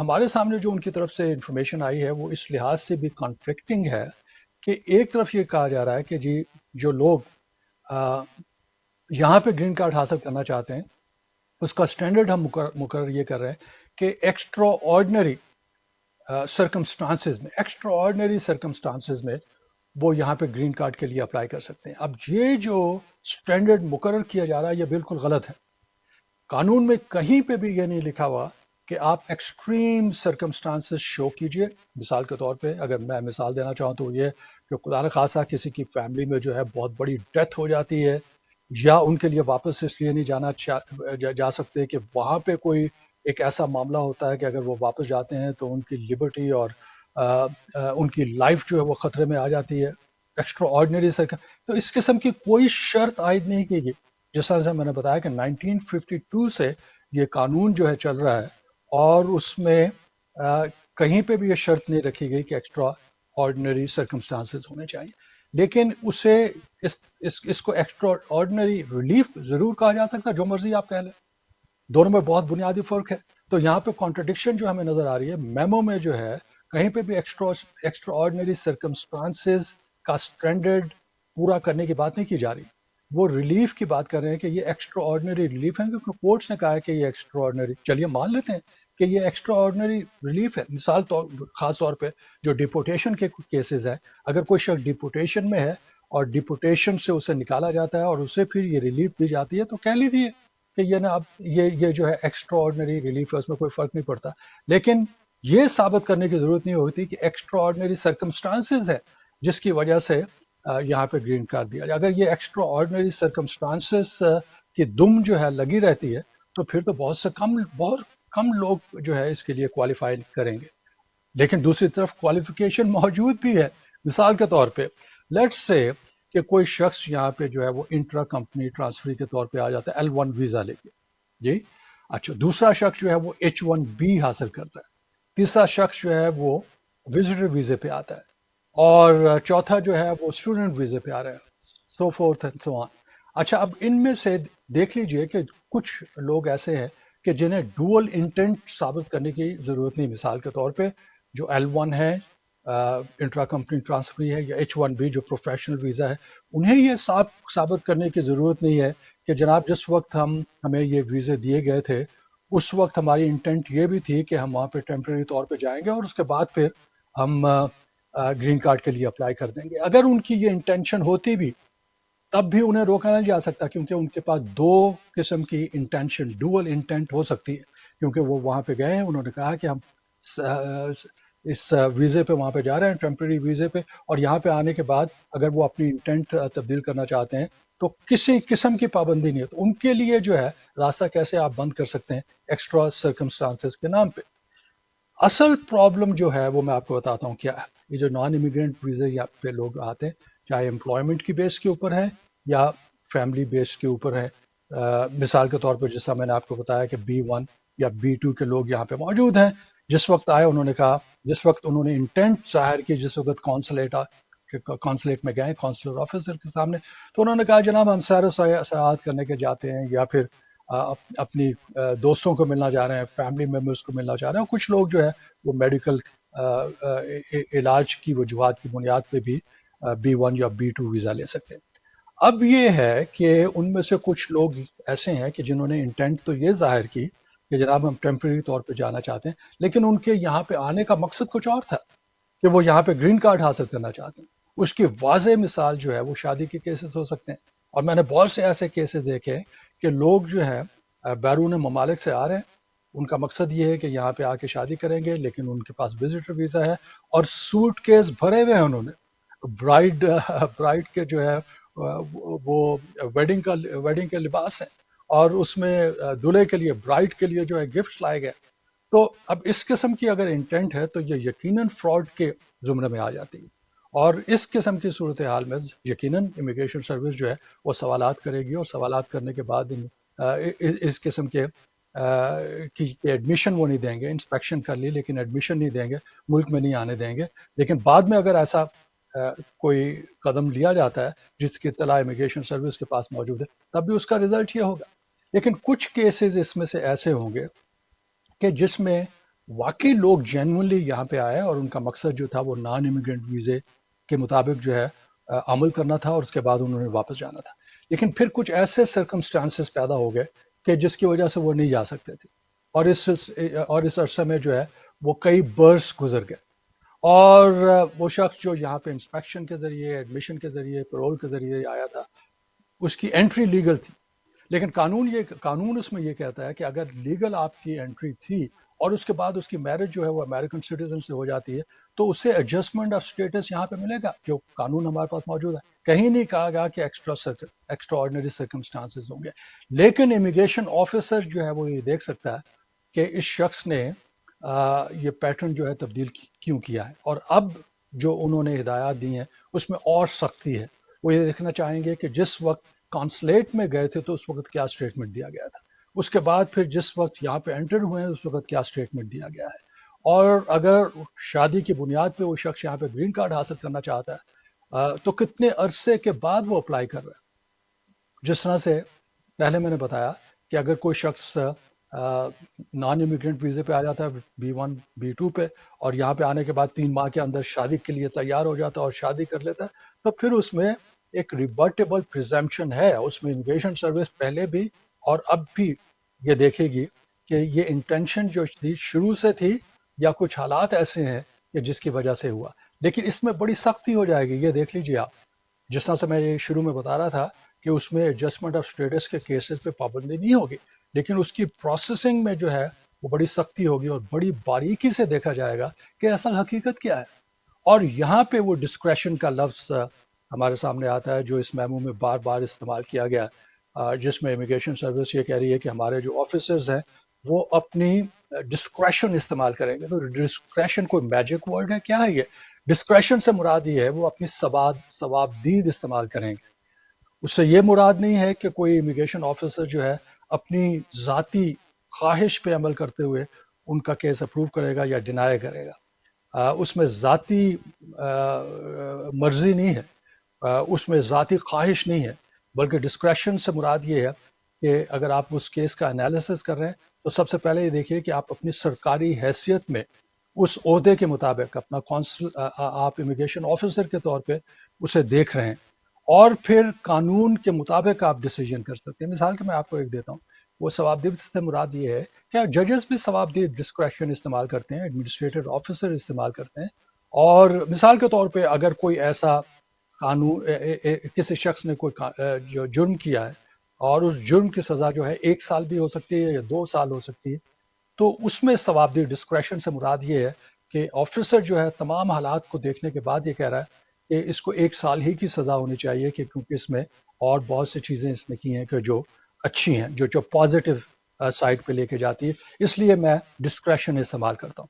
ہمارے سامنے جو ان کی طرف سے انفارمیشن آئی ہے وہ اس لحاظ سے بھی کانفلکٹنگ ہے کہ ایک طرف یہ کہا جا رہا ہے کہ جی جو لوگ یہاں پہ گرین کارڈ حاصل کرنا چاہتے ہیں اس کا سٹینڈرڈ ہم مقرر یہ کر رہے ہیں کہ ایکسٹرا آرڈنری سرکمسٹانسز میں وہ یہاں پہ گرین کارڈ کے لیے اپلائی کر سکتے ہیں. اب یہ جو سٹینڈرڈ مقرر کیا جا رہا ہے یہ بالکل غلط ہے. قانون میں کہیں پہ بھی یہ نہیں لکھا ہوا کہ آپ ایکسٹریم سرکمسٹانسز شو کیجئے. مثال کے طور پہ اگر میں مثال دینا چاہوں تو یہ کہ خدا نخواستہ کسی کی فیملی میں جو ہے بہت بڑی ڈیتھ ہو جاتی ہے یا ان کے لیے واپس اس لیے نہیں جا سکتے کہ وہاں پہ کوئی ایک ایسا معاملہ ہوتا ہے کہ اگر وہ واپس جاتے ہیں تو ان کی لبرٹی اور ان کی لائف جو ہے وہ خطرے میں آ جاتی ہے. ایکسٹرا آرڈنری تو اس قسم کی کوئی شرط عائد نہیں کی گئی. جس طرح سے میں نے بتایا کہ 1952 سے یہ قانون جو ہے چل رہا ہے اور اس میں کہیں پہ بھی یہ شرط نہیں رکھی گئی کہ ایکسٹرا آرڈنری سرکمسٹانسز ہونے چاہیے. لیکن اسے اس کو ایکسٹرا آرڈنری ریلیف ضرور کہا جا سکتا ہے, جو مرضی آپ کہہ لیں. دونوں میں بہت بنیادی فرق ہے. تو یہاں پہ کانٹرڈکشن جو ہمیں نظر آ رہی ہے میمو میں جو ہے کہیں پہ بھی ایکسٹرا آرڈنری سرکمسٹانسز کا سٹینڈرڈ پورا کرنے کی بات نہیں کی جا رہی. وہ ریلیف کی بات کر رہے ہیں کہ یہ ایکسٹرا آرڈنری ریلیف ہے کیونکہ کورٹس نے کہا ہے کہ یہ ایکسٹرا آرڈنری, چلیے مان لیتے ہیں کہ یہ ایکسٹرا آرڈنری ریلیف ہے. مثال خاص طور پہ جو ڈیپورٹیشن کے کیسز ہیں, اگر کوئی شخص ڈیپورٹیشن میں ہے اور ڈیپورٹیشن سے اسے نکالا جاتا ہے اور اسے پھر یہ ریلیف دی جاتی ہے تو کہہ لیجیے کہ یہ نا اب یہ جو ہے ایکسٹرا آرڈنری ریلیف ہے, اس میں کوئی فرق نہیں پڑتا. لیکن یہ ثابت کرنے کی ضرورت نہیں ہوتی کہ ایکسٹرا آرڈنری سرکمسٹانسز ہے جس کی وجہ سے یہاں پہ گرین کارڈ دیا جائے. اگر یہ ایکسٹرا آرڈنری سرکمسٹانسز کی دم جو ہے لگی رہتی ہے تو پھر تو بہت کم لوگ جو ہے اس کے لیے کوالیفائی کریں گے. لیکن دوسری طرف کوالیفیکیشن موجود بھی ہے. مثال کے طور پہ لیٹس سے کہ کوئی شخص یہاں پہ جو ہے وہ انٹرا کمپنی ٹرانسفر کے طور پہ آ جاتا ہے L1 ویزا لے کے, جی اچھا. دوسرا شخص جو ہے وہ H1B حاصل کرتا ہے. تیسرا شخص جو ہے وہ وزٹر ویزے پہ آتا ہے اور چوتھا جو ہے وہ اسٹوڈنٹ ویزے پہ آ رہا ہے, سو فورتھ اینڈ سو آن. اچھا, اب ان میں سے دیکھ لیجئے کہ کچھ لوگ ایسے ہیں کہ جنہیں ڈوئل انٹینٹ ثابت کرنے کی ضرورت نہیں. مثال کے طور پہ جو L1 ہے انٹرا کمپنی ٹرانسفر ہے یا H1B جو پروفیشنل ویزا ہے, انہیں یہ ثابت کرنے کی ضرورت نہیں ہے کہ جناب جس وقت ہمیں یہ ویزے دیے گئے تھے اس وقت ہماری انٹینٹ یہ بھی تھی کہ ہم وہاں پہ ٹیمپریری طور پہ جائیں گے اور اس کے بعد پھر ہم گرین کارڈ کے لیے اپلائی کر دیں گے. اگر ان کی یہ انٹینشن ہوتی بھی تب بھی انہیں روکا نہیں جا سکتا کیونکہ ان کے پاس دو قسم کی انٹینشن, ڈوئل انٹینٹ ہو سکتی ہے. کیونکہ وہ وہاں پہ گئے ہیں, انہوں نے کہا کہ ہم اس ویزے پہ وہاں پہ جا رہے ہیں ٹیمپریری ویزے پہ, اور یہاں پہ آنے کے بعد اگر وہ اپنی انٹینٹ تبدیل کرنا چاہتے ہیں تو کسی قسم کی پابندی نہیں ہے. تو ان کے لیے جو ہے راستہ کیسے آپ بند کر سکتے ہیں ایکسٹرا سرکمسٹانسز کے نام پہ. اصل پرابلم جو ہے وہ میں آپ کو بتاتا ہوں کیا ہے. یہ جو نان امیگرینٹ ویزے یہاں پہ لوگ آتے ہیں چاہے امپلائمنٹ کی بیس کے اوپر ہے یا فیملی بیس کے اوپر ہے. مثال کے طور پہ جیسا میں نے آپ کو بتایا کہ B1 یا B2 کے لوگ یہاں پہ موجود ہیں. جس وقت آئے انہوں نے کہا, جس وقت انہوں نے انٹینٹ ظاہر کی, جس وقت کانسلیٹ میں گئے کانسلر آفیسر کے سامنے, تو انہوں نے کہا جناب ہم سیر و سیاحت کرنے کے جاتے ہیں یا پھر اپنی دوستوں کو ملنا جا رہے ہیں, فیملی ممبرس کو ملنا چاہ رہے ہیں. کچھ لوگ جو ہے وہ میڈیکل علاج کی وجوہات کی بنیاد پہ بھی B1 یا B2 ویزا لے سکتے ہیں. اب یہ ہے کہ ان میں سے کچھ لوگ ایسے ہیں کہ جنہوں نے انٹینٹ تو یہ ظاہر کی کہ جناب ہم ٹیمپریری طور پہ جانا چاہتے ہیں, لیکن ان کے یہاں پہ آنے کا مقصد کچھ اور تھا کہ وہ یہاں پہ گرین کارڈ حاصل کرنا چاہتے ہیں. اس کی واضح مثال جو ہے وہ شادی کے کیسز ہو سکتے ہیں. اور میں نے بہت سے ایسے کیسز دیکھے کہ لوگ جو ہے بیرون ممالک سے آ رہے ہیں, ان کا مقصد یہ ہے کہ یہاں پہ آ کے شادی کریں گے, لیکن ان کے پاس وزٹر ویزا ہے اور سوٹ کیس بھرے ہوئے ہیں انہوں نے. برائڈ کے جو ہے وہ ویڈنگ کے لباس ہیں اور اس میں دلہے کے لیے برائڈ کے لیے جو ہے گفٹ لائے گئے. تو اب اس قسم کی اگر انٹینٹ ہے تو یہ یقیناً فراڈ کے زمرے میں آ جاتی ہے, اور اس قسم کی صورتحال میں یقیناً امیگریشن سروس جو ہے وہ سوالات کرے گی, اور سوالات کرنے کے بعد اس قسم کے ایڈمیشن وہ نہیں دیں گے. انسپیکشن کر لی لیکن ایڈمیشن نہیں دیں گے, ملک میں نہیں آنے دیں گے. لیکن بعد میں اگر ایسا کوئی قدم لیا جاتا ہے جس کی اطلاع امیگریشن سروس کے پاس موجود ہے تب بھی اس کا رزلٹ یہ ہوگا. لیکن کچھ کیسز اس میں سے ایسے ہوں گے کہ جس میں واقعی لوگ جینونلی یہاں پہ آئے اور ان کا مقصد جو تھا وہ نان امیگرینٹ ویزے کے مطابق جو ہے عمل کرنا تھا اور اس کے بعد انہوں نے واپس جانا تھا. لیکن پھر کچھ ایسے سرکمسٹانسز پیدا ہو گئے کہ جس کی وجہ سے وہ نہیں جا سکتے تھے, اور اس عرصے میں جو ہے وہ کئی برس گزر گئے, اور وہ شخص جو یہاں پہ انسپیکشن کے ذریعے, ایڈمیشن کے ذریعے, پیرول کے ذریعے آیا تھا, اس کی انٹری لیگل تھی. لیکن قانون اس میں یہ کہتا ہے کہ اگر لیگل آپ کی انٹری تھی اور اس کے بعد اس کی میرج جو ہے وہ امریکن سٹیزن سے ہو جاتی ہے تو اسے ایڈجسٹمنٹ آف اسٹیٹس یہاں پہ ملے گا, جو قانون ہمارے پاس موجود ہے. کہیں نہیں کہا گیا کہ ایکسٹرا آرڈنری سرکمسٹانسز ہوں گے. لیکن امیگریشن آفیسر جو ہے وہ یہ دیکھ سکتا ہے کہ اس شخص نے یہ پیٹرن جو ہے تبدیل کیوں کیا ہے, اور اب جو انہوں نے ہدایات دی ہیں اس میں اور سختی ہے. وہ یہ دیکھنا چاہیں گے کہ جس وقت کانسلیٹ میں گئے تھے تو اس وقت کیا اسٹیٹمنٹ دیا گیا تھا, اس کے بعد پھر جس وقت یہاں پہ انٹر ہوئے ہیں اس وقت کیا اسٹیٹمنٹ دیا گیا ہے, اور اگر شادی کی بنیاد پہ وہ شخص یہاں پہ گرین کارڈ حاصل کرنا چاہتا ہے تو کتنے عرصے کے بعد وہ اپلائی کر رہا ہے. جس طرح سے پہلے میں نے بتایا کہ اگر کوئی شخص نان امیگرینٹ ویزے پہ آ جاتا ہے B1 B2 پہ, اور یہاں پہ آنے کے بعد 3 ماہ کے اندر شادی کے لیے تیار ہو جاتا ہے اور شادی کر لیتا ہے, تو پھر اس میں ایک ریبرٹیبل پریزمپشن ہے. اس میں امیگریشن سروس پہلے بھی اور اب بھی یہ دیکھے گی کہ یہ انٹینشن جو تھی شروع سے تھی یا کچھ حالات ایسے ہیں کہ جس کی وجہ سے ہوا. لیکن اس میں بڑی سختی ہو جائے گی. یہ دیکھ لیجیے آپ, جس طرح سے میں یہ شروع میں بتا رہا تھا کہ اس میں ایڈجسٹمنٹ آف اسٹیٹس کے کیسز پہ پابندی نہیں ہوگی, لیکن اس کی پروسیسنگ میں جو ہے وہ بڑی سختی ہوگی اور بڑی باریکی سے دیکھا جائے گا کہ اصل حقیقت کیا ہے. اور یہاں پہ وہ ڈسکریشن کا لفظ ہمارے سامنے آتا ہے جو اس میمو میں بار بار استعمال کیا گیا, جس میں امیگریشن سروس یہ کہہ رہی ہے کہ ہمارے جو آفیسرز ہیں وہ اپنی ڈسکریشن استعمال کریں گے. تو ڈسکریشن کوئی میجک ورڈ ہے کیا ہے؟ یہ ڈسکریشن سے مراد یہ ہے وہ اپنی ثوابدید استعمال کریں گے. اس سے یہ مراد نہیں ہے کہ کوئی امیگریشن آفیسر جو ہے اپنی ذاتی خواہش پہ عمل کرتے ہوئے ان کا کیس اپروو کرے گا یا ڈینائی کرے گا. اس میں ذاتی مرضی نہیں ہے, اس میں ذاتی خواہش نہیں ہے, بلکہ ڈسکریشن سے مراد یہ ہے کہ اگر آپ اس کیس کا انالیسس کر رہے ہیں تو سب سے پہلے یہ دیکھیے کہ آپ اپنی سرکاری حیثیت میں اس عہدے کے مطابق اپنا آپ امیگریشن آفیسر کے طور پہ اسے دیکھ رہے ہیں, اور پھر قانون کے مطابق آپ ڈیسیجن کر سکتے ہیں. مثال کے میں آپ کو ایک دیتا ہوں, وہ ثوابدید سے مراد یہ ہے کہ ججز بھی ثوابدید ڈسکریشن استعمال کرتے ہیں, ایڈمنسٹریٹو آفیسر استعمال کرتے ہیں. اور مثال کے طور پہ اگر کوئی ایسا قانون کسی شخص نے کوئی جو جرم کیا ہے اور اس جرم کی سزا جو ہے 1 سال بھی ہو سکتی ہے یا 2 سال ہو سکتی ہے, تو اس میں ثوابدید ڈسکریشن سے مراد یہ ہے کہ آفیسر جو ہے تمام حالات کو دیکھنے کے بعد یہ کہہ رہا ہے کہ اس کو 1 سال ہی کی سزا ہونی چاہیے, کہ کیونکہ اس میں اور بہت سی چیزیں اس نے کی ہیں کہ جو اچھی ہیں, جو پازیٹیو سائڈ پہ لے کے جاتی ہے. اس لیے میں ڈسکریشن استعمال کرتا ہوں.